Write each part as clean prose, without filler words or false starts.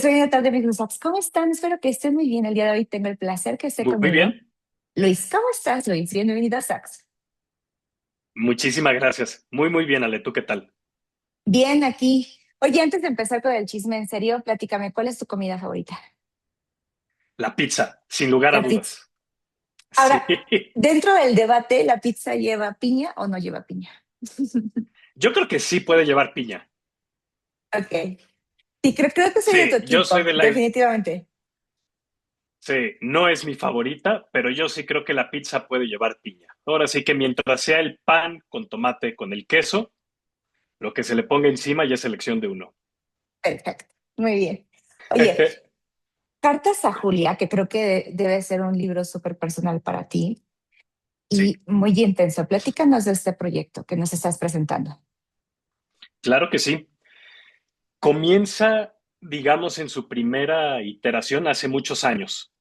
Estoy en la tarde, mis apps. ¿Cómo están? Espero que estén muy bien. El día de hoy tengo el placer que esté Muy conmigo. bien, Luis, ¿cómo estás, Luis? Bienvenido a Sax. muchísimas gracias. Muy bien, Ale, ¿tú qué tal? Bien, aquí. Oye, antes de empezar con el chisme, en serio, platícame, ¿cuál es tu comida favorita? La pizza, sin lugar a La pizza. dudas. Sí, Ahora, dentro del debate, ¿la pizza lleva piña o no lleva piña? yo creo que sí puede llevar piña. Ok. Sí, creo que soy de tu Sí, yo soy equipo, de la... definitivamente. Sí, no es mi favorita, pero yo sí creo que la pizza puede llevar piña. Ahora sí que mientras sea el pan con tomate, con el queso, lo que se le ponga encima ya es elección de uno. Perfecto. Muy bien. Oye, Cartas a Julia, que creo que debe ser un libro súper personal para ti Sí, y muy intenso. Platícanos de este proyecto que nos estás presentando. claro que sí. Comienza, digamos, en su primera iteración hace muchos años.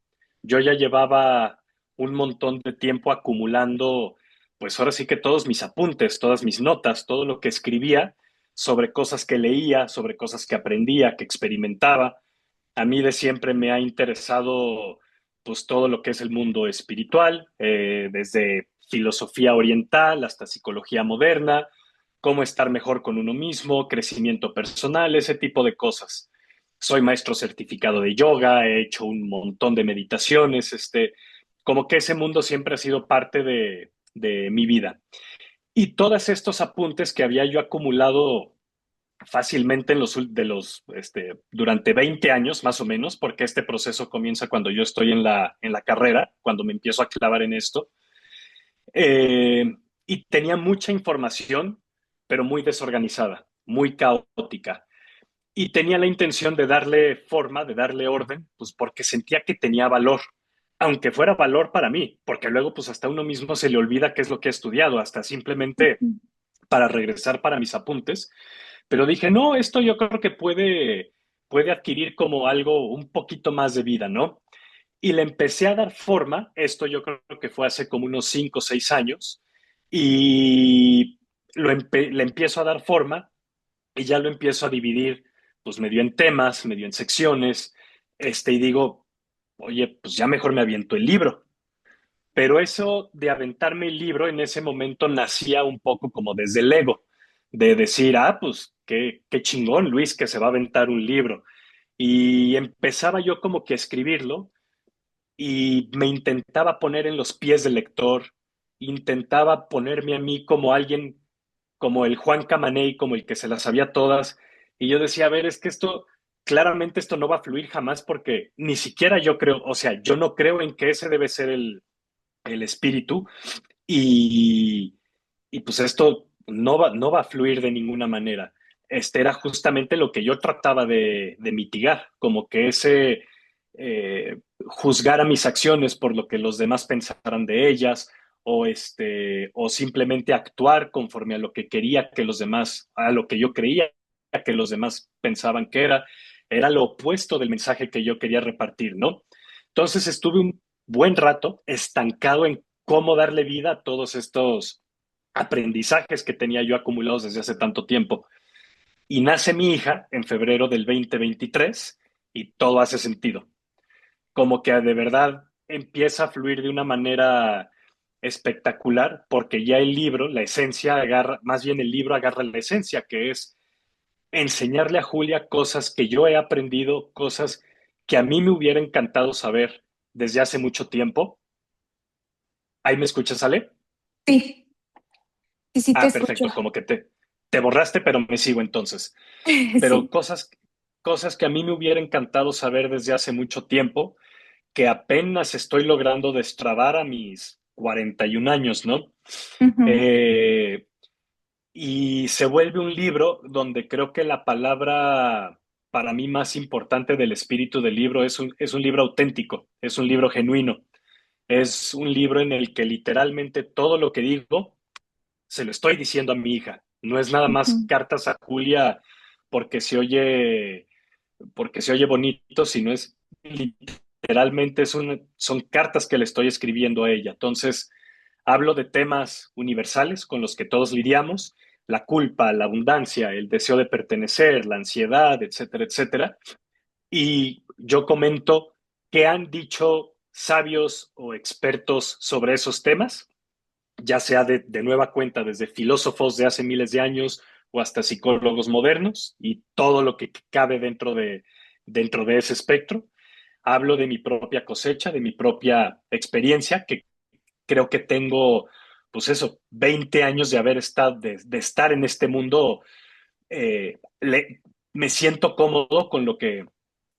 Yo ya llevaba un montón de tiempo acumulando, pues ahora sí que todos mis apuntes, todas mis notas, todo lo que escribía sobre cosas que leía, sobre cosas que aprendía, que experimentaba. A mí de siempre me ha interesado pues todo lo que es el mundo espiritual, desde filosofía oriental hasta psicología moderna, cómo estar mejor con uno mismo, crecimiento personal, ese tipo de cosas. Soy maestro certificado de yoga, he hecho un montón de meditaciones, como que ese mundo siempre ha sido parte de mi vida. Y todos estos apuntes que había yo acumulado fácilmente durante 20 años más o menos, porque este proceso comienza cuando yo estoy en la carrera, cuando me empiezo a clavar en esto. Eh, y tenía mucha información, pero muy desorganizada, muy caótica. Y tenía la intención de darle forma, de darle orden, pues porque sentía que tenía valor, aunque fuera valor para mí, porque luego pues hasta uno mismo se le olvida qué es lo que ha estudiado, hasta simplemente para regresar para mis apuntes, pero dije, no, esto yo creo que puede adquirir como algo un poquito más de vida, ¿no? Y le empecé a dar forma, esto yo creo que fue hace como unos 5 o 6 años, y le empiezo a dar forma y ya lo empiezo a dividir, pues medio en temas, medio en secciones, y digo, oye, pues ya mejor me aviento el libro. Pero eso de aventarme el libro en ese momento nacía un poco como desde el ego, de decir, pues qué chingón Luis que se va a aventar un libro. Y empezaba yo como que a escribirlo y me intentaba poner en los pies del lector, intentaba ponerme a mí como alguien, como el Juan Camaney, como el que se las sabía todas, y yo decía, a ver, es que claramente esto no va a fluir jamás porque ni siquiera yo creo, o sea, yo no creo en que ese debe ser el espíritu, y, y pues esto no va a fluir de ninguna manera. Este era justamente lo que yo trataba de mitigar, como que juzgar a mis acciones por lo que los demás pensaran de ellas, o simplemente actuar conforme a lo que quería que los demás, a lo que yo creía que los demás pensaban que era lo opuesto del mensaje que yo quería repartir, ¿no? Entonces estuve un buen rato estancado en cómo darle vida a todos estos aprendizajes que tenía yo acumulados desde hace tanto tiempo. Y nace mi hija en febrero del 2023 y todo hace sentido. Como que de verdad empieza a fluir de una manera espectacular porque ya el libro, la esencia agarra, más bien el libro agarra la esencia, que es enseñarle a Julia cosas que yo he aprendido, cosas que a mí me hubiera encantado saber desde hace mucho tiempo. ¿Ahí me escuchas, Ale? Sí, sí, sí, te escucho. Perfecto, como que te borraste, pero me sigo entonces. Pero Sí. cosas que a mí me hubiera encantado saber desde hace mucho tiempo, que apenas estoy logrando destrabar a mis 41 años, ¿no? Ujú. Eh, y se vuelve un libro donde creo que la palabra para mí más importante del espíritu del libro es un libro auténtico, es un libro genuino, es un libro en el que literalmente todo lo que digo se lo estoy diciendo a mi hija. No es nada más Ujú. cartas a Julia porque se oye, porque se oye bonito, sino es literalmente son cartas que le estoy escribiendo a ella. Entonces, hablo de temas universales con los que todos lidiamos, la culpa, la abundancia, el deseo de pertenecer, la ansiedad, etcétera, etcétera. y yo comento qué han dicho sabios o expertos sobre esos temas, ya sea de nueva cuenta desde filósofos de hace miles de años o hasta psicólogos modernos y todo lo que cabe dentro de ese espectro. Hablo de mi propia cosecha, de mi propia experiencia, que creo que tengo, pues eso, 20 años de haber estado, de estar en este mundo. eh, le, Me siento cómodo con lo que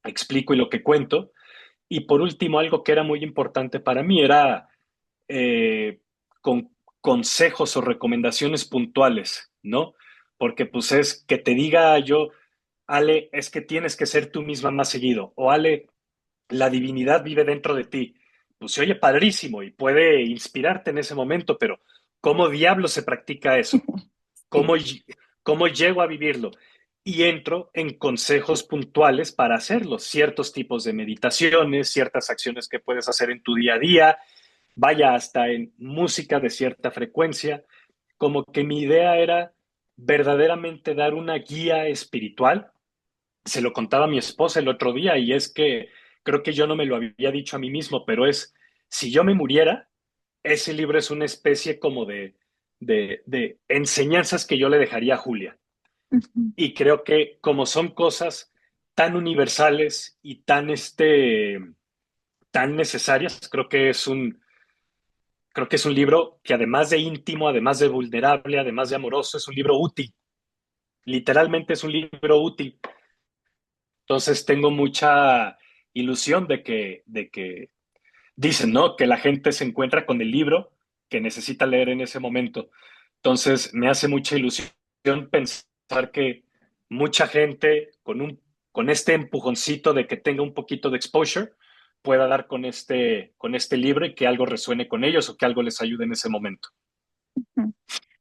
explico y lo que cuento. Y por último, algo que era muy importante para mí era eh, con consejos o recomendaciones puntuales, ¿no? Porque pues es que te diga yo, Ale, es que tienes que ser tú misma más seguido, o Ale, la divinidad vive dentro de ti. Pues se oye padrísimo y puede inspirarte en ese momento, pero ¿cómo diablo se practica eso? ¿Cómo, Sí. cómo llego a vivirlo? Y entro en consejos puntuales para hacerlo, ciertos tipos de meditaciones, ciertas acciones que puedes hacer en tu día a día, vaya hasta en música de cierta frecuencia, como que mi idea era verdaderamente dar una guía espiritual. Se lo contaba a mi esposa el otro día y es que creo que yo no me lo había dicho a mí mismo, pero es, si yo me muriera, ese libro es una especie como de enseñanzas que yo le dejaría a Julia. Ujú. Y creo que como son cosas tan universales y tan necesarias, creo que es un libro que además de íntimo, además de vulnerable, además de amoroso, es un libro útil. Literalmente es un libro útil. Entonces tengo mucha ilusión de que dicen, ¿no? Que la gente se encuentra con el libro que necesita leer en ese momento. Entonces me hace mucha ilusión pensar que mucha gente con este empujoncito de que tenga un poquito de exposure pueda dar con este libro y que algo resuene con ellos o que algo les ayude en ese momento. Ujú.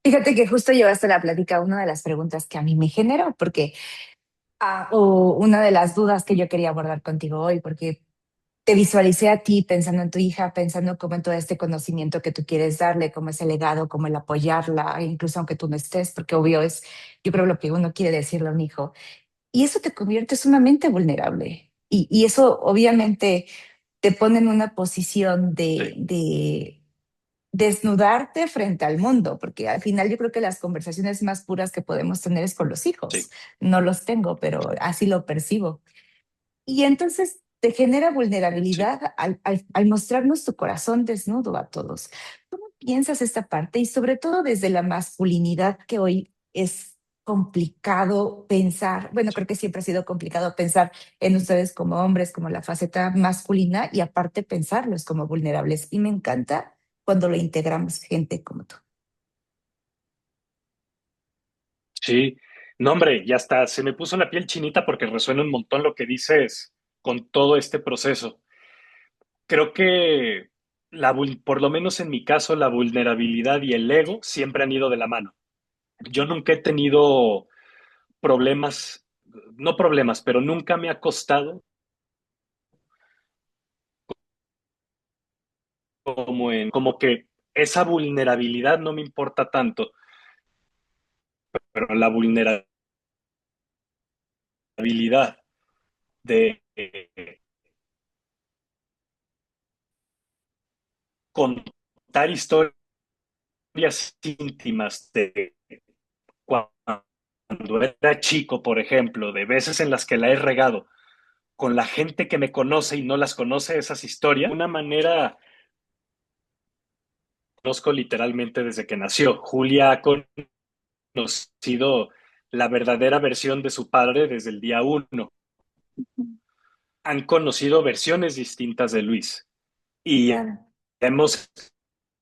Fíjate que justo llevaste a la plática una de las preguntas que a mí me generó, porque, o una de las dudas que yo quería abordar contigo hoy, porque te visualicé a ti pensando en tu hija, pensando como en todo este conocimiento que tú quieres darle, como ese legado, como el apoyarla, incluso aunque tú no estés, porque obvio es, yo creo lo que uno quiere decirle a un hijo. Y eso te convierte sumamente vulnerable. Y eso obviamente te pone en una posición Sí, de desnudarte frente al mundo, porque al final yo creo que las conversaciones más puras que podemos tener es con los hijos. sí, No los tengo, pero así lo percibo. Y entonces te genera sí. vulnerabilidad al mostrarnos tu corazón desnudo a todos. ¿Cómo piensas esta parte? Y sobre todo desde la masculinidad que hoy es complicado pensar, bueno, creo que siempre ha sido complicado pensar en ustedes como hombres, como la faceta masculina y aparte pensarlos como vulnerables. Y me encanta cuando lo integramos gente como tú. Sí, no, hombre, ya está. Se me puso la piel chinita porque resuena un montón lo que dices con todo este proceso. Creo que por lo menos en mi caso, la vulnerabilidad y el ego siempre han ido de la mano. Yo nunca he tenido problemas, no problemas, pero nunca me ha costado como que esa vulnerabilidad no me importa tanto, pero la vulnerabilidad de contar historias íntimas de cuando era chico, por ejemplo, de veces en las que la he regado con la gente que me conoce y no las conoce esas historias, de una manera conozco literalmente desde que nació. Julia ha conocido la verdadera versión de su padre desde el día uno. Han conocido versiones distintas de Luis y Claro. hemos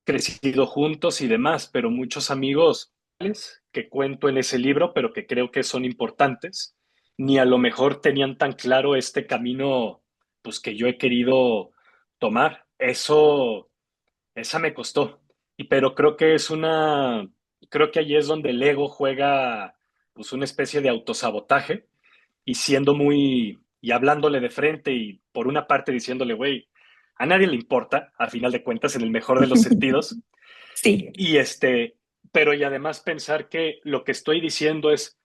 crecido juntos y demás, pero muchos amigos que cuento en ese libro, pero que creo que son importantes, ni a lo mejor tenían tan claro este camino pues que yo he querido tomar. Esa me costó. Pero creo que allí es donde el ego juega pues una especie de autosabotaje y siendo y hablándole de frente y por una parte diciéndole, güey, a nadie le importa, a final de cuentas, en el mejor de los sentidos, Sí. y pero y además pensar que lo que estoy diciendo es,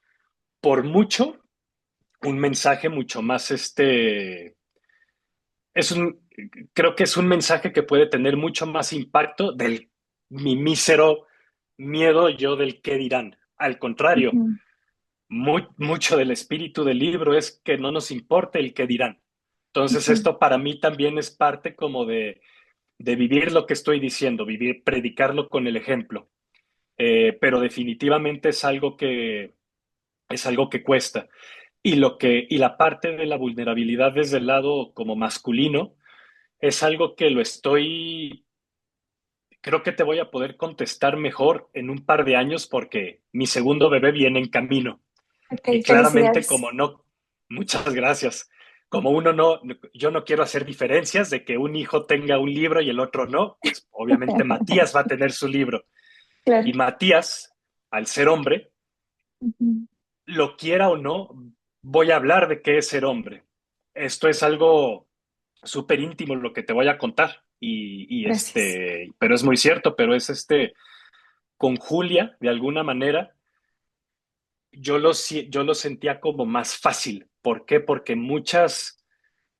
por mucho, un mensaje mucho más, es un, creo que es un mensaje que puede tener mucho más impacto del mi mísero miedo yo del qué dirán. Al contrario, Ujú. mucho del espíritu del libro es que no nos importe el qué dirán. Entonces Ujú. esto para mí también es parte como de vivir lo que estoy diciendo, vivir, predicarlo con el ejemplo. Pero definitivamente es algo que cuesta. Y la parte de la vulnerabilidad desde el lado como masculino es algo que lo estoy, creo que te voy a poder contestar mejor en un par de años porque mi segundo bebé viene en camino. Y Ok, claramente felicidades. como no, muchas gracias. Como uno no, yo no quiero hacer diferencias de que un hijo tenga un libro y el otro no, pues obviamente Matías va a tener su libro. Y Claro. Matías, al ser hombre, Ujú. lo quiera o no, voy a hablar de qué es ser hombre. Esto es algo súper íntimo lo que te voy a contar. Gracias. Pero es muy cierto, pero es con Julia, de alguna manera, yo lo sentía como más fácil. ¿Por qué? Porque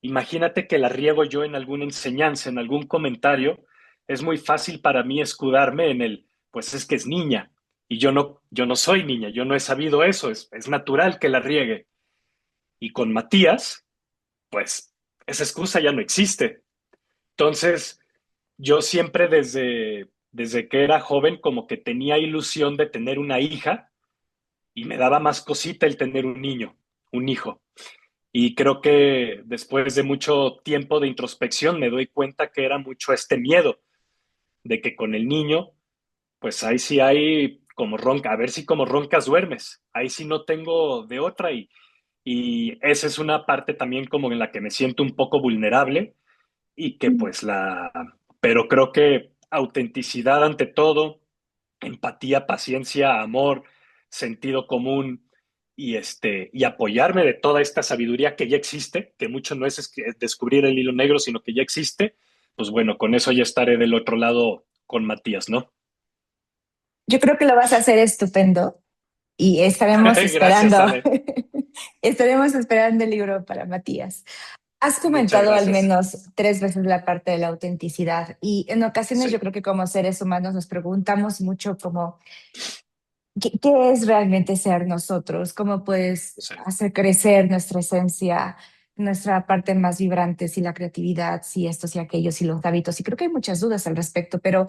imagínate que la riego yo en alguna enseñanza, en algún comentario, es muy fácil para mí escudarme en pues es que es niña. Y yo no soy niña, yo no he sabido eso, es natural que la riegue. Y con Matías, pues esa excusa ya no existe. Entonces, yo siempre desde que era joven como que tenía ilusión de tener una hija y me daba más cosita el tener un niño, un hijo. Y creo que después de mucho tiempo de introspección me doy cuenta que era mucho este miedo de que con el niño, pues ahí sí hay como ronca, a ver si como roncas duermes, ahí sí no tengo de otra y esa es una parte también como en la que me siento un poco vulnerable y que Mm. pues pero creo que autenticidad ante todo, empatía, paciencia, amor, sentido común y apoyarme de toda esta sabiduría que ya existe, que mucho no es que descubrir el hilo negro, sino que ya existe, pues bueno, con eso ya estaré del otro lado con Matías, ¿no? Yo creo que lo vas a hacer estupendo y estaremos Gracias, esperando, Ale. estaremos esperando el libro para Matías. Has Muchas comentado al gracias. menos 3 veces la parte de la autenticidad y en ocasiones yo Sí, creo que como seres humanos nos preguntamos mucho como, ¿qué es realmente ser nosotros? ¿Cómo puedes sí. hacer crecer nuestra esencia, nuestra parte más vibrante, si la creatividad, si esto, si aquello, si los hábitos? Y creo que hay muchas dudas al respecto, pero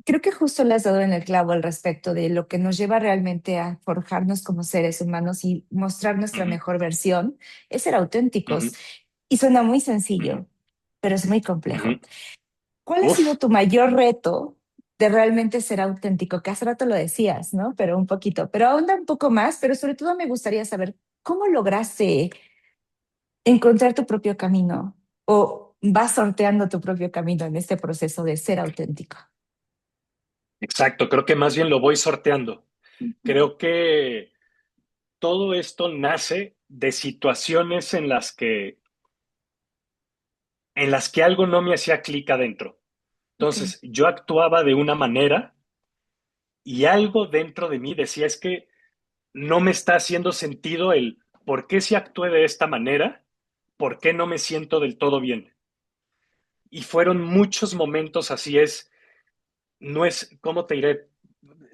creo que justo le has dado en el clavo al respecto de lo que nos lleva realmente a forjarnos como seres humanos y mostrar nuestra Ujú, mejor versión, es ser auténticos. ujú, Y suena muy ujú, sencillo, pero es muy ujú. complejo. ¿Cuál ha sido Uf, tu mayor reto de realmente ser auténtico? Que hace rato lo decías, ¿no? Pero un poquito, pero ahonda un poco más, pero sobre todo me gustaría saber cómo lograste encontrar tu propio camino o vas sorteando tu propio camino en este proceso de ser auténtico. exacto, creo que más bien lo voy sorteando. Ujú. Creo que todo esto nace de situaciones en las que algo no me hacía clic adentro. Ok. Entonces, yo actuaba de una manera y algo dentro de mí decía es que no me está haciendo sentido el por qué si actué de esta manera, por qué no me siento del todo bien. Y fueron muchos momentos así no es, ¿cómo te diré?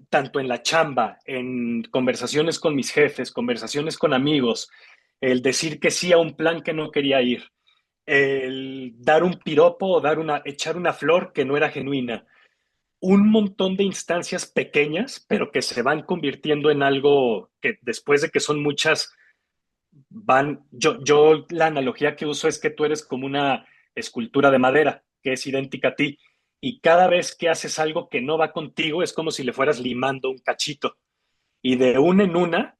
Tanto en la chamba, en conversaciones con mis jefes, conversaciones con amigos, el decir que sí a un plan que no quería ir, el dar un piropo o echar una flor que no era genuina. Un montón de instancias pequeñas, pero que se van convirtiendo en algo que después de que son muchas, yo la analogía que uso es que tú eres como una escultura de madera que es idéntica a ti y cada vez que haces algo que no va contigo es como si le fueras limando un cachito y de una en una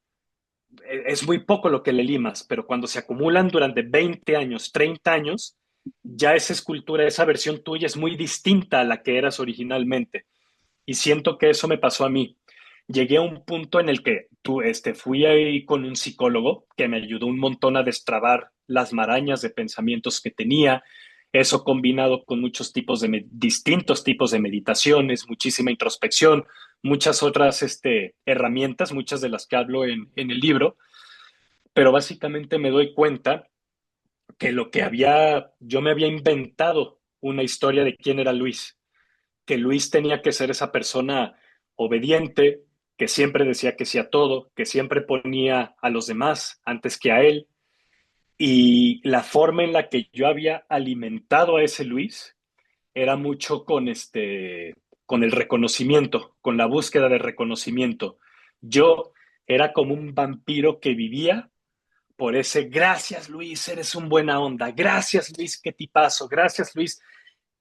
es muy poco lo que le limas, pero cuando se acumulan durante 20 años, 30 años, ya esa escultura, esa versión tuya es muy distinta a la que eras originalmente. Y siento que eso me pasó a mí. Llegué a un punto en el que fui ahí con un psicólogo que me ayudó un montón a destrabar las marañas de pensamientos que tenía. Eso combinado con muchos distintos tipos de meditaciones, muchísima introspección, muchas otras herramientas, muchas de las que hablo en el libro, pero básicamente me doy cuenta que yo me había inventado una historia de quién era Luis, que Luis tenía que ser esa persona obediente, que siempre decía que sí a todo, que siempre ponía a los demás antes que a él. Y la forma en la que yo había alimentado a ese Luis era mucho con el reconocimiento, con la búsqueda de reconocimiento. Yo era como un vampiro que vivía por ese gracias Luis, eres un buena onda, gracias Luis, qué tipazo, gracias Luis.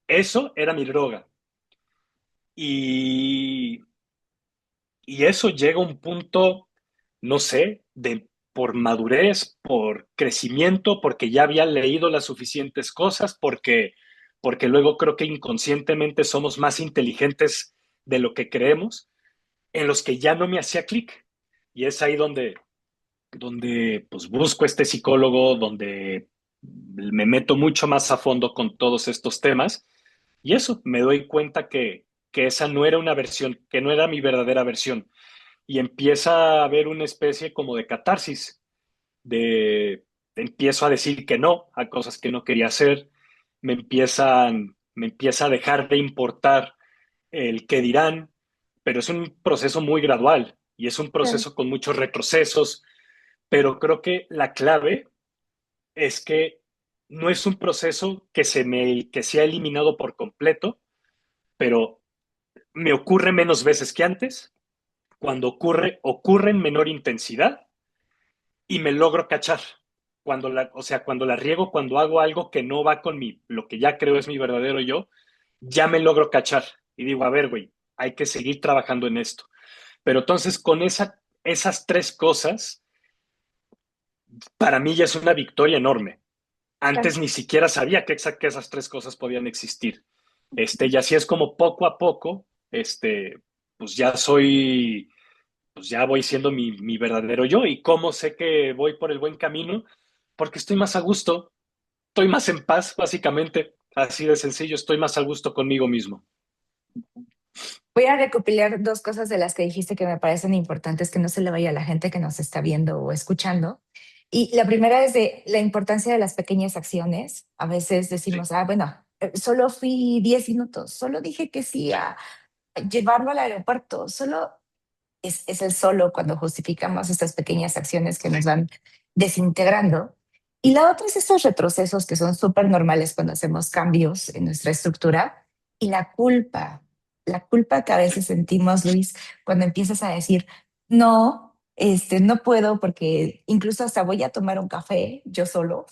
Eso era mi droga. Y, y eso llega a un punto, no sé, por madurez, por crecimiento, porque ya había leído las suficientes cosas, porque luego creo que inconscientemente somos más inteligentes de lo que creemos, en los que ya no me hacía clic. Y es ahí donde pues busco este psicólogo, donde me meto mucho más a fondo con todos estos temas y eso, me doy cuenta que esa no era una versión, que no era mi verdadera versión y empieza a haber una especie como de catarsis, de empiezo a decir que no a cosas que no quería hacer, me empieza a dejar de importar el qué dirán, pero es un proceso muy gradual y es un Claro. proceso con muchos retrocesos, pero creo que la clave es que no es un proceso que se ha eliminado por completo, pero me ocurre menos veces que antes. Cuando ocurre en menor intensidad y me logro cachar. Cuando la riego, cuando hago algo que no va con lo que ya creo es mi verdadero yo, ya me logro cachar. Y digo, a ver, güey, hay que seguir trabajando en esto. Pero entonces esas tres cosas, para mí ya es una victoria enorme. Claro. Antes ni siquiera sabía que esas tres cosas podían existir. Y así es como poco a poco, pues ya pues ya voy siendo mi verdadero yo. ¿Y cómo sé que voy por el buen camino? Porque estoy más a gusto, estoy más en paz, básicamente. Así de sencillo, estoy más a gusto conmigo mismo. Voy a recopilar dos cosas de las que dijiste que me parecen importantes, que no se le vaya a la gente que nos está viendo o escuchando. Y la primera es de la importancia de las pequeñas acciones. A veces Sí, decimos, bueno, solo fui 10 minutos, solo dije que sí a llevarlo al aeropuerto, solo es el solo cuando justificamos estas pequeñas acciones que sí, nos van desintegrando. Y la otra es estos retrocesos que son súper normales cuando hacemos cambios en nuestra estructura y la culpa que a sí, veces sentimos, Luis, cuando empiezas a decir, no, no puedo porque incluso hasta voy a tomar un café yo solo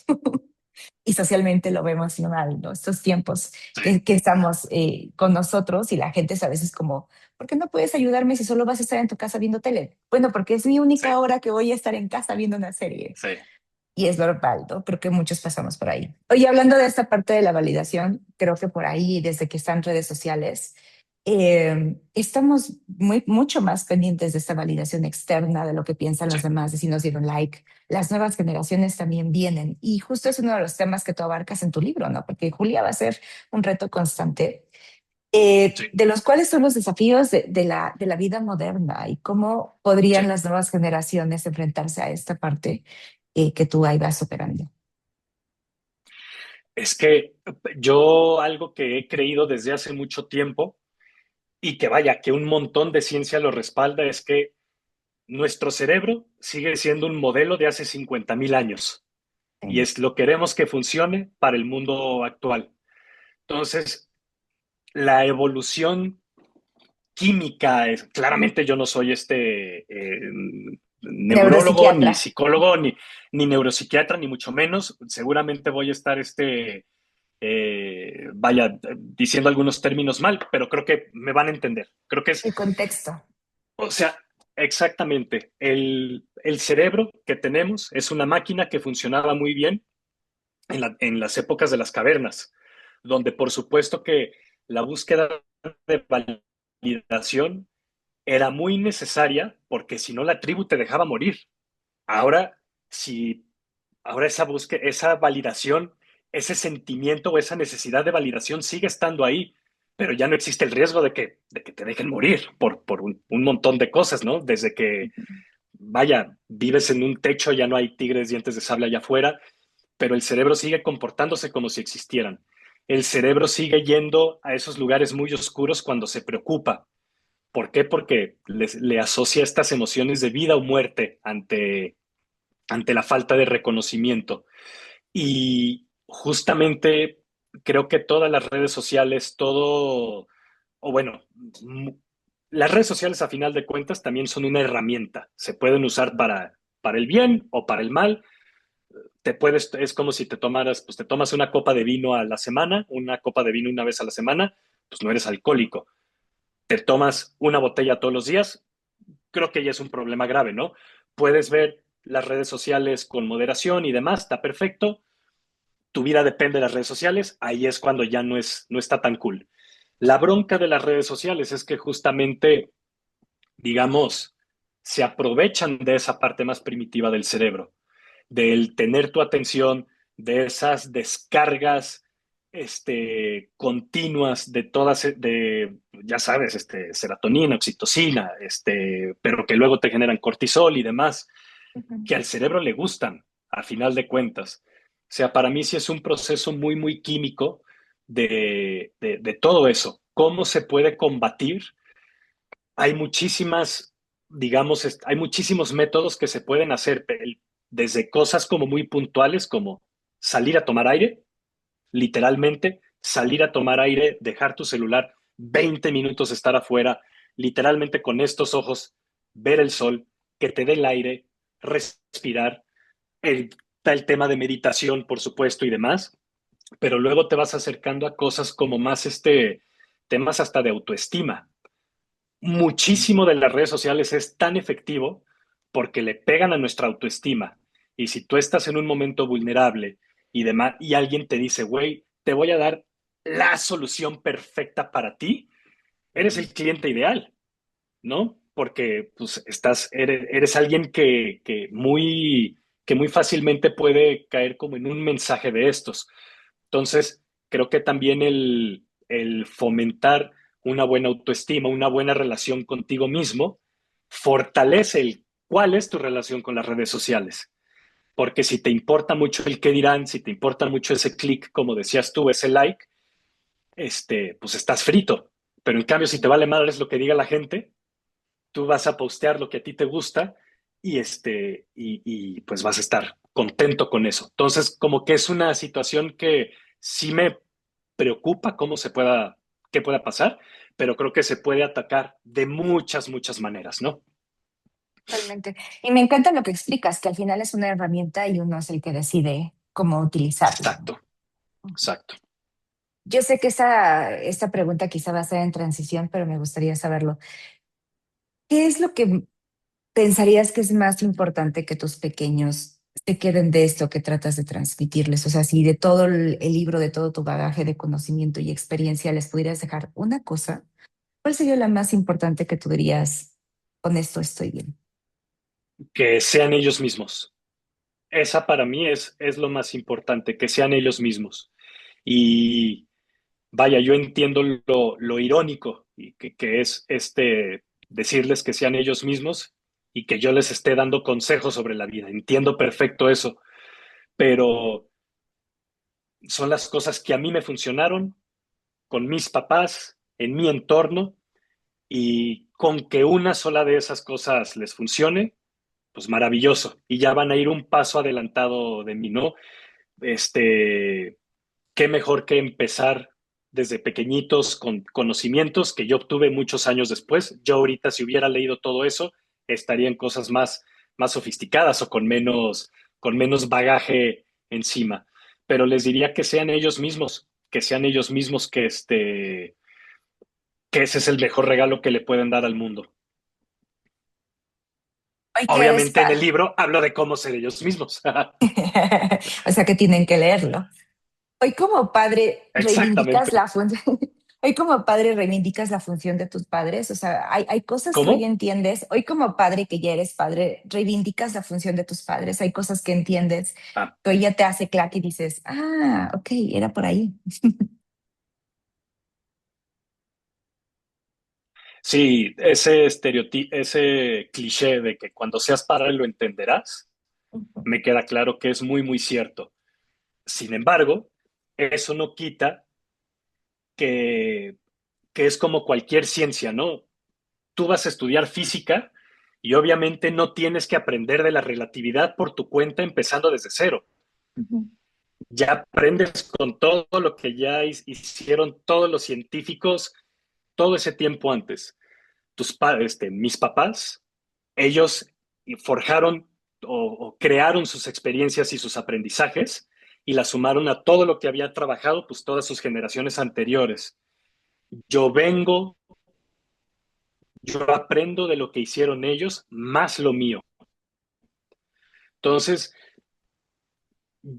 y socialmente lo vemos mal, ¿no? Estos tiempos sí, que estamos con nosotros y la gente es a veces como, ¿por qué no puedes ayudarme si solo vas a estar en tu casa viendo tele? Bueno, porque es mi sí, única hora que voy a estar en casa viendo una serie. sí, Y es normal, ¿no? Creo que muchos pasamos por ahí. Oye, hablando de esta parte de la validación, creo que por ahí, desde que están redes sociales, estamos mucho más pendientes de esta validación externa, de lo que piensan sí, los demás, de si nos dieron like. Las nuevas generaciones también vienen. Y justo es uno de los temas que tú abarcas en tu libro, ¿no? Porque Julia va a ser un reto constante, sí, de los cuales son los desafíos de la vida moderna y cómo sí. podrían las nuevas generaciones enfrentarse a esta parte que tú ahí vas superando. Es que yo algo que he creído desde hace mucho tiempo y que vaya, que un montón de ciencia lo respalda, es que nuestro cerebro sigue siendo un modelo de hace 50.000 años y Sí. es lo queremos que funcione para el mundo actual. Entonces, la evolución química, claramente yo no soy neurólogo, Neuropsiquiatra. ni psicólogo, ni neuropsiquiatra, ni mucho menos. Seguramente voy a estar diciendo algunos términos mal, pero creo que me van a entender. Creo que es, El contexto. o sea, exactamente, el cerebro que tenemos es una máquina que funcionaba muy bien en las épocas de las cavernas, donde por supuesto que la búsqueda de validación era muy necesaria porque si no la tribu te dejaba morir. Ahora, si ahora esa búsqueda, esa validación, ese sentimiento o esa necesidad de validación sigue estando ahí, pero ya no existe el riesgo de que te dejen morir por un montón de cosas, ¿no? vaya, vives en un techo, ya no hay tigres dientes de sable allá afuera, pero el cerebro sigue comportándose como si existieran. El cerebro sigue yendo a esos lugares muy oscuros cuando se preocupa. ¿Por qué? Porque le asocia estas emociones de vida o muerte ante la falta de reconocimiento. Y justamente creo que todas las redes sociales, todo, o bueno, las redes sociales a final de cuentas también son una herramienta. Se pueden usar para el bien o para el mal. Es como si te tomaras, pues te tomas una copa de vino a la semana, una copa de vino una vez a la semana, pues no eres alcohólico. Te tomas una botella todos los días, creo que ya es un problema grave, ¿no? Puedes ver las redes sociales con moderación y demás, está perfecto. Tu vida depende de las redes sociales, ahí es cuando ya no está tan cool. La bronca de las redes sociales es que justamente, digamos, se aprovechan de esa parte más primitiva del cerebro, del tener tu atención, de esas descargas continuas de todas, ya sabes, serotonina, oxitocina, pero que luego te generan cortisol y demás, Ujú. que al cerebro le gustan, a final de cuentas. O sea, para mí sí es un proceso muy, muy químico de todo eso. ¿Cómo se puede combatir? Hay muchísimas, digamos, hay muchísimos métodos que se pueden hacer, desde cosas como muy puntuales, como salir a tomar aire, literalmente, salir a tomar aire, dejar tu celular 20 minutos, estar afuera, literalmente con estos ojos, ver el sol, que te dé el aire, respirar, está el tema de meditación, por supuesto, y demás, pero luego te vas acercando a cosas como más temas hasta de autoestima. Muchísimo de las redes sociales es tan efectivo porque le pegan a nuestra autoestima. Y si tú estás en un momento vulnerable y demás, y alguien te dice, güey, te voy a dar la solución perfecta para ti, eres el cliente ideal, ¿no? Porque pues eres alguien que muy fácilmente puede caer como en un mensaje de estos. Entonces, creo que también el fomentar una buena autoestima, una buena relación contigo mismo, fortalece el cuál es tu relación con las redes sociales. Porque si te importa mucho el qué dirán, si te importa mucho ese clic, como decías tú, ese like, pues estás frito. Pero en cambio, si te vale madres lo que diga la gente, tú vas a postear lo que a ti te gusta y pues vas a estar contento con eso. Entonces, como que es una situación que sí me preocupa qué pueda pasar, pero creo que se puede atacar de muchas, muchas maneras, ¿no? Totalmente. Y me encanta lo que explicas, que al final es una herramienta y uno es el que decide cómo utilizarla. Exacto, exacto. Yo sé que esta pregunta quizá va a ser en transición, pero me gustaría saberlo. ¿Qué es lo que pensarías que es más importante que tus pequeños se queden de esto que tratas de transmitirles? O sea, si de todo el libro, de todo tu bagaje de conocimiento y experiencia les pudieras dejar una cosa, ¿cuál sería la más importante que tú dirías, con esto estoy bien? Que sean ellos mismos. Esa para mí es lo más importante, que sean ellos mismos. Y vaya, yo entiendo lo irónico y que es decirles que sean ellos mismos y que yo les esté dando consejos sobre la vida. Entiendo perfecto eso, pero son las cosas que a mí me funcionaron con mis papás, en mi entorno, y con que una sola de esas cosas les funcione, pues maravilloso. Y ya van a ir un paso adelantado de mí, ¿no? Este, qué mejor que empezar desde pequeñitos con conocimientos que yo obtuve muchos años después. Yo ahorita, si hubiera leído todo eso, estaría en cosas más sofisticadas o con menos bagaje encima. Pero les diría que sean ellos mismos, que sean ellos mismos, que ese es el mejor regalo que le pueden dar al mundo. Hoy que eres Obviamente en el libro hablo de cómo ser ellos mismos. o sea que tienen que leerlo. Hoy como padre reivindicas Exactamente. la función, hoy como padre reivindicas la función de tus padres, o sea, hay cosas que hoy ¿Cómo? entiendes, hoy como padre que ya eres padre, reivindicas la función de tus padres, hay cosas que entiendes, Ah, que hoy ya te hace clac y dices, ah, ok, era por ahí. Sí, ese estereotipo, ese cliché de que cuando seas padre lo entenderás, Ujú, me queda claro que es muy, muy cierto. Sin embargo, eso no quita que, que es como cualquier ciencia, ¿no? Tú vas a estudiar física y obviamente no tienes que aprender de la relatividad por tu cuenta empezando desde cero. ujú, Ya aprendes con todo lo que ya hicieron todos los científicos todo ese tiempo antes. Mis papás, ellos forjaron o crearon sus experiencias y sus aprendizajes y las sumaron a todo lo que había trabajado pues todas sus generaciones anteriores. Yo vengo, yo aprendo de lo que hicieron ellos, más lo mío. Entonces,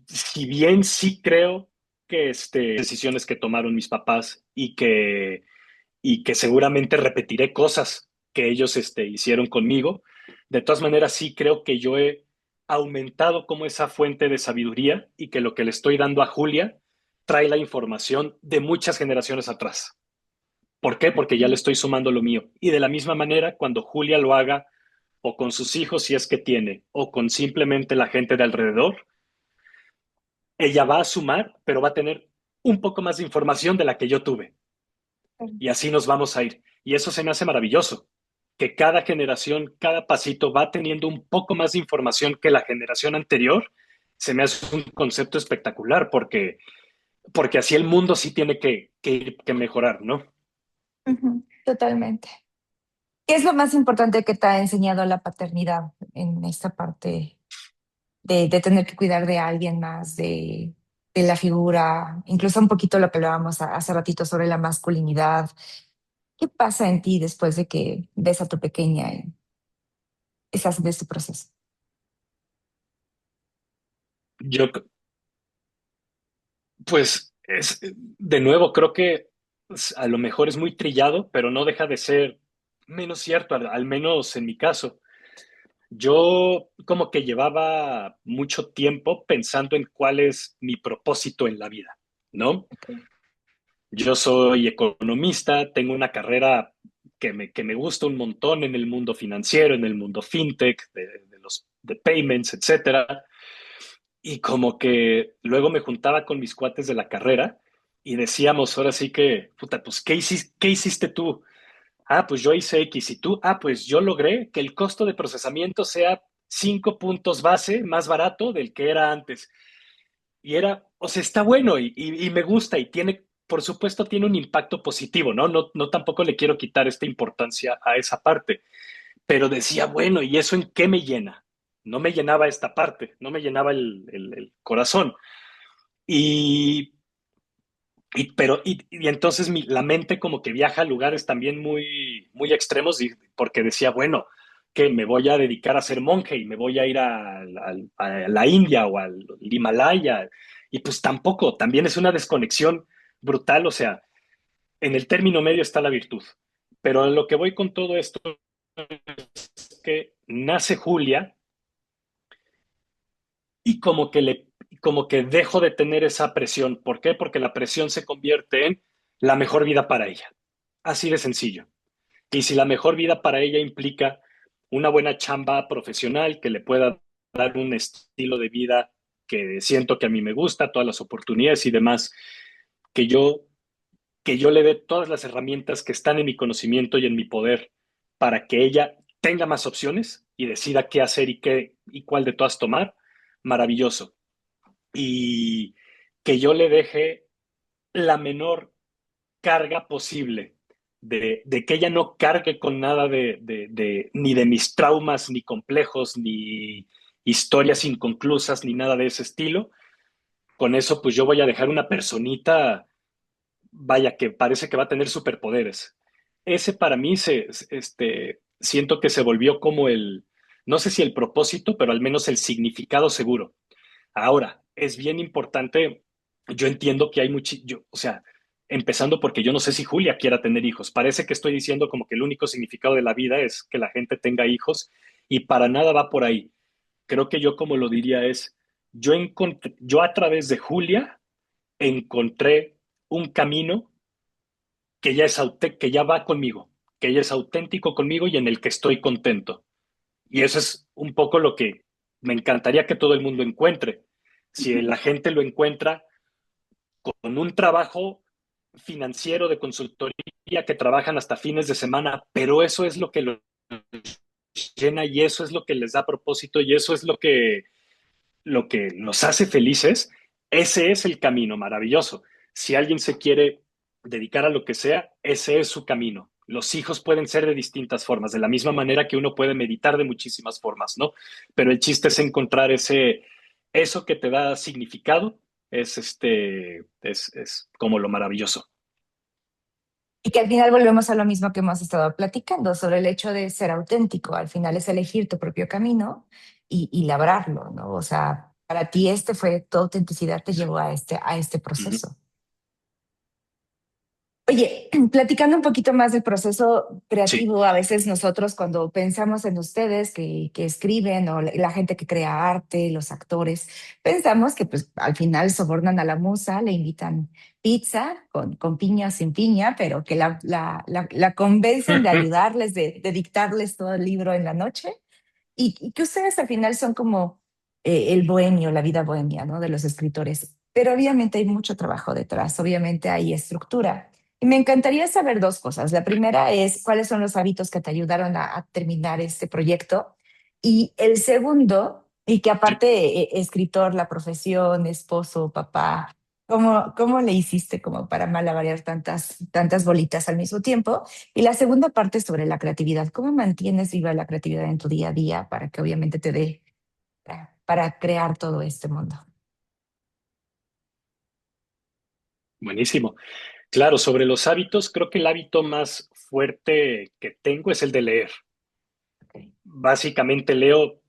si bien sí creo que decisiones que tomaron mis papás y que seguramente repetiré cosas que ellos hicieron conmigo. De todas maneras, sí creo que yo he aumentado como esa fuente de sabiduría y que lo que le estoy dando a Julia trae la información de muchas generaciones atrás. ¿Por qué? Porque ya le estoy sumando lo mío. Y de la misma manera, cuando Julia lo haga o con sus hijos, si es que tiene, o con simplemente la gente de alrededor, ella va a sumar, pero va a tener un poco más de información de la que yo tuve. ujú. Y así nos vamos a ir. Y eso se me hace maravilloso, que cada generación, cada pasito va teniendo un poco más de información que la generación anterior. Se me hace un concepto espectacular porque así el mundo sí tiene que mejorar, ¿no? Ujú, totalmente. ¿Qué es lo más importante que te ha enseñado la paternidad en esta parte de tener que cuidar de alguien más, de la figura, incluso un poquito lo que hablábamos hace ratito sobre la masculinidad? ¿Qué pasa en ti después de que ves a tu pequeña y estás en este proceso? Yo, pues, de nuevo, creo que a lo mejor es muy trillado, pero no deja de ser menos cierto, al menos en mi caso. Yo como que llevaba mucho tiempo pensando en cuál es mi propósito en la vida, ¿no? Okay. Yo soy economista, tengo una carrera que me gusta un montón en el mundo financiero, en el mundo fintech, de payments, etcétera. Y como que luego me juntaba con mis cuates de la carrera y decíamos, ahora sí que, puta, pues, qué hiciste tú? Ah, pues yo hice X y tú, ah, pues yo logré que el costo de procesamiento sea 5 puntos base más barato del que era antes. Y era, o sea, está bueno y me gusta y tiene, por supuesto, tiene un impacto positivo, ¿no? ¿no? No tampoco le quiero quitar esta importancia a esa parte, pero decía, bueno, ¿y eso en qué me llena? No me llenaba esta parte, no me llenaba el corazón. Y y entonces la mente como que viaja a lugares también muy, muy extremos porque decía, bueno, que me voy a dedicar a ser monje y me voy a ir a la India o al Himalaya. Y pues tampoco, también es una desconexión brutal, o sea, en el término medio está la virtud. Pero en lo que voy con todo esto es que nace Julia y como que dejo de tener esa presión. ¿Por qué? Porque la presión se convierte en la mejor vida para ella. Así de sencillo. Y si la mejor vida para ella implica una buena chamba profesional que le pueda dar un estilo de vida que siento que a mí me gusta, todas las oportunidades y demás, que yo, que yo le dé todas las herramientas que están en mi conocimiento y en mi poder para que ella tenga más opciones y decida qué hacer y cuál de todas tomar, maravilloso. Y que yo le deje la menor carga posible, de que ella no cargue con nada ni de mis traumas, ni complejos, ni historias inconclusas, ni nada de ese estilo. Con eso, pues yo voy a dejar una personita, vaya, que parece que va a tener superpoderes. Ese para mí siento que se volvió como no sé si el propósito, pero al menos el significado seguro. Ahora, es bien importante, yo entiendo que hay o sea, empezando porque yo no sé si Julia quiera tener hijos. Parece que estoy diciendo como que el único significado de la vida es que la gente tenga hijos y para nada va por ahí. Creo que yo como lo diría es, yo a través de Julia encontré un camino que ya va conmigo, que ya es auténtico conmigo y en el que estoy contento. Y eso es un poco lo que me encantaría que todo el mundo encuentre. Si la gente lo encuentra con un trabajo financiero de consultoría que trabajan hasta fines de semana, pero eso es lo que los llena y eso es lo que les da propósito y eso es lo que los hace felices, ese es el camino maravilloso. Si alguien se quiere dedicar a lo que sea, ese es su camino. Los hijos pueden ser de distintas formas, de la misma manera que uno puede meditar de muchísimas formas, ¿no? Pero el chiste es encontrar eso que te da significado, es como lo maravilloso. Y que al final volvemos a lo mismo que hemos estado platicando sobre el hecho de ser auténtico. Al final es elegir tu propio camino y labrarlo, ¿no? O sea, para ti este fue, tu autenticidad te llevó a este Uh-huh. proceso. Oye, platicando un poquito más del proceso Sí. creativo, a veces nosotros cuando pensamos en ustedes que escriben o la gente que crea arte, los actores, pensamos que pues al final sobornan a la musa, le invitan pizza con piña o sin piña, pero que la convencen de ayudarles, de dictarles todo el libro en la noche y que ustedes al final son como el bohemio, la vida bohemia, ¿no? De los escritores. Pero obviamente hay mucho trabajo detrás, obviamente hay estructura. Y me encantaría saber dos cosas. La primera es cuáles son los hábitos que te ayudaron a terminar este proyecto. Y el segundo, y que Sí. aparte escritor, la profesión, esposo, papá, ¿cómo le hiciste como para malabarear tantas bolitas al mismo tiempo? Y la segunda parte es sobre la creatividad. ¿Cómo mantienes viva la creatividad en tu día a día para que obviamente te dé para crear todo este mundo? Buenísimo. Claro, sobre los hábitos, creo que el hábito más fuerte que tengo es el de leer. Okay. Básicamente leo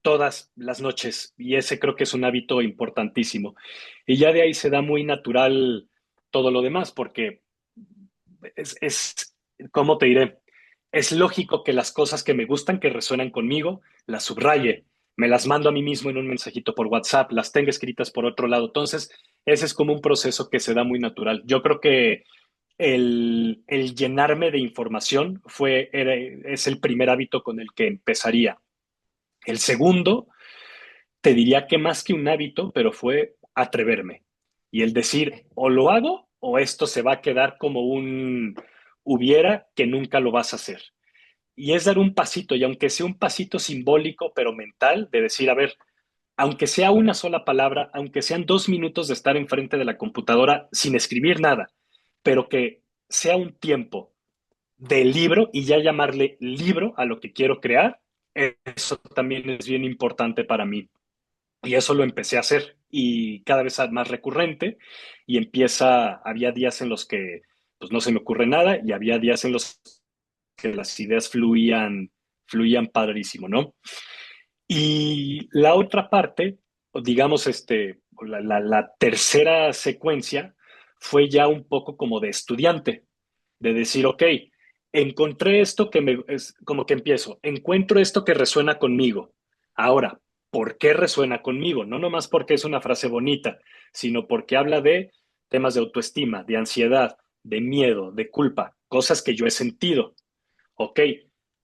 todas las noches y ese creo que es un hábito importantísimo. Y ya de ahí se da muy natural todo lo demás, porque ¿cómo te diré? Es lógico que las cosas que me gustan, que resuenan conmigo, las subraye, me las mando a mí mismo en un mensajito por WhatsApp, las tengo escritas por otro lado. Entonces, ese es como un proceso que se da muy natural. Yo creo que el llenarme de información es el primer hábito con el que empezaría. El segundo, te diría que más que un hábito, pero fue atreverme. Y el decir, o lo hago o esto se va a quedar como un hubiera que nunca lo vas a hacer. Y es dar un pasito, y aunque sea un pasito simbólico, pero mental, de decir, a ver, aunque sea una sola palabra, aunque sean 2 minutos de estar enfrente de la computadora sin escribir nada, pero que sea un tiempo del libro y ya llamarle libro a lo que quiero crear, eso también es bien importante para mí. Y eso lo empecé a hacer y cada vez más recurrente y había días en los que pues no se me ocurre nada y había días en los que las ideas fluían padrísimo, ¿no? Y la otra parte, digamos, la tercera secuencia fue ya un poco como de estudiante, de decir, ok, encontré esto es como que empiezo, encuentro esto que resuena conmigo. Ahora, ¿por qué resuena conmigo? No nomás porque es una frase bonita, sino porque habla de temas de autoestima, de ansiedad, de miedo, de culpa, cosas que yo he sentido. Ok,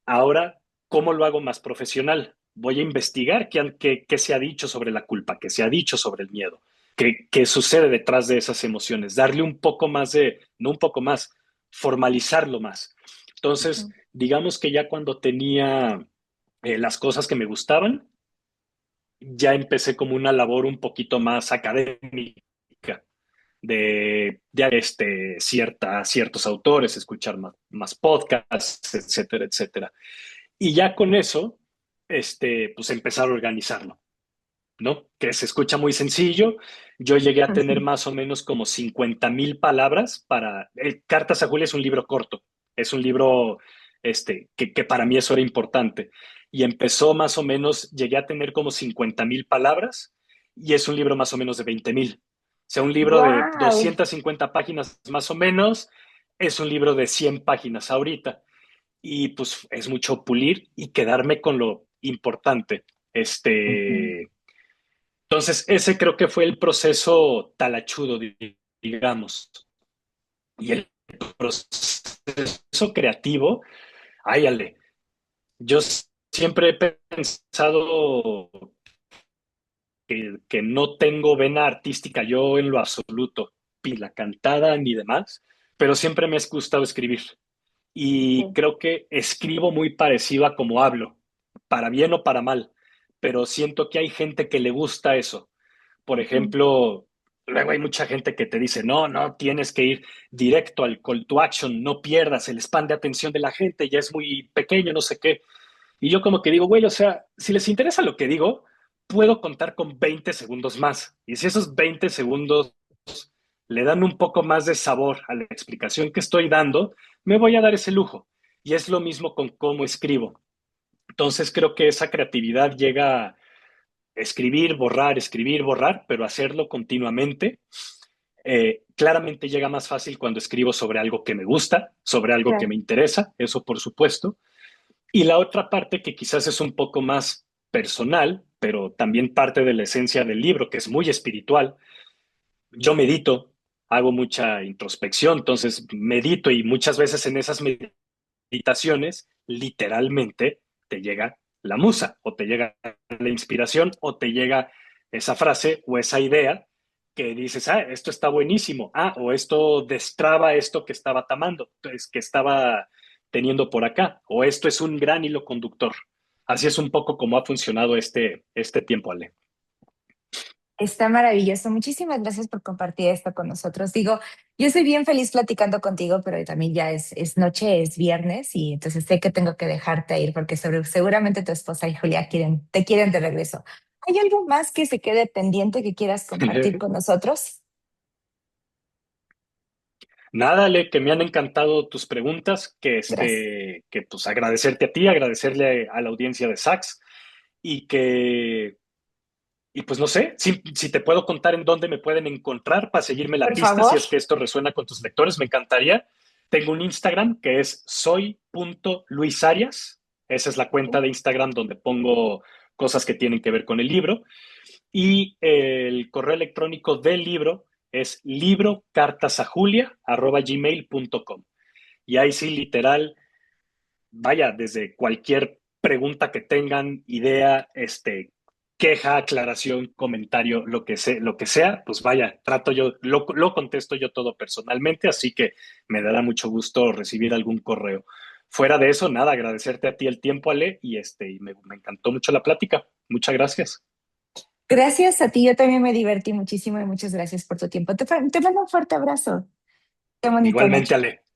ahora, ¿cómo lo hago más profesional? Voy a investigar qué se ha dicho sobre la culpa, qué se ha dicho sobre el miedo, qué sucede detrás de esas emociones, darle un poco más no un poco más, formalizarlo más. Entonces, Ujú. digamos que ya cuando tenía las cosas que me gustaban, ya empecé como una labor un poquito más académica ciertos autores, escuchar más podcasts, etcétera, etcétera. Y ya con eso, pues empezar a organizarlo, ¿no? Que se escucha muy sencillo. Yo llegué a tener Ujú. más o menos como 50,000 palabras Cartas a Julia es un libro corto, es un libro que para mí eso era importante. Y empezó más o menos, llegué a tener como 50,000 palabras y es un libro más o menos de 20,000. O sea, un libro de Wow. 250 páginas más o menos es un libro de 100 páginas ahorita. Y pues es mucho pulir y quedarme con lo importante. Ujú. Entonces, ese creo que fue el proceso talachudo, digamos. Y el proceso creativo, ay, Ale, yo siempre he pensado que no tengo vena artística yo en lo absoluto, pila cantada ni demás, pero siempre me ha gustado escribir y Sí. creo que escribo muy parecido a como hablo, para bien o para mal, pero siento que hay gente que le gusta eso. Por Ujú. ejemplo, luego hay mucha gente que te dice, no, no, tienes que ir directo al call to action, no pierdas el span de atención de la gente, ya es muy pequeño, no sé qué. Y yo como que digo, güey, o sea, si les interesa lo que digo, puedo contar con 20 segundos más. Y si esos 20 segundos le dan un poco más de sabor a la explicación que estoy dando, me voy a dar ese lujo. Y es lo mismo con cómo escribo. Entonces creo que esa creatividad llega a escribir, borrar, pero hacerlo continuamente. Claramente llega más fácil cuando escribo sobre algo que me gusta, sobre algo que Claro. me interesa, eso por supuesto. Y la otra parte que quizás es un poco más personal, pero también parte de la esencia del libro, que es muy espiritual. Yo medito, hago mucha introspección, entonces medito y muchas veces en esas meditaciones literalmente te llega la musa o te llega la inspiración o te llega esa frase o esa idea que dices, ah, esto está buenísimo, ah, o esto destraba esto que estaba tamando, que estaba teniendo por acá, o esto es un gran hilo conductor. Así es un poco como ha funcionado este tiempo, Ale. Está maravilloso. Muchísimas gracias por compartir esto con nosotros. Digo, yo soy bien feliz platicando contigo, pero también ya es noche, es viernes y entonces sé que tengo que dejarte ir porque seguramente tu esposa y Julia te quieren de regreso. ¿Hay algo más que se quede pendiente que quieras compartir con nosotros? Nada, Ale, que me han encantado tus preguntas, Gracias. que pues agradecerte a ti, agradecerle a la audiencia de Sax y que y pues no sé, si te puedo contar en dónde me pueden encontrar para seguirme la Por pista, favor. si es que esto resuena con tus lectores, me encantaría. Tengo un Instagram que es soy.luisarias. Esa es la cuenta de Instagram donde pongo cosas que tienen que ver con el libro. Y el correo electrónico del libro es librocartasajulia@gmail.com. Y ahí sí, literal, vaya, desde cualquier pregunta que tengan, idea, queja, aclaración, comentario, lo que sea, pues vaya, lo contesto yo todo personalmente, así que me dará mucho gusto recibir algún correo. Fuera de eso, nada, agradecerte a ti el tiempo, Ale, y me encantó mucho la plática. Muchas gracias. Gracias a ti, yo también me divertí muchísimo y muchas gracias por tu tiempo. Te mando un fuerte abrazo. Qué bonita Igualmente, noche. Ale.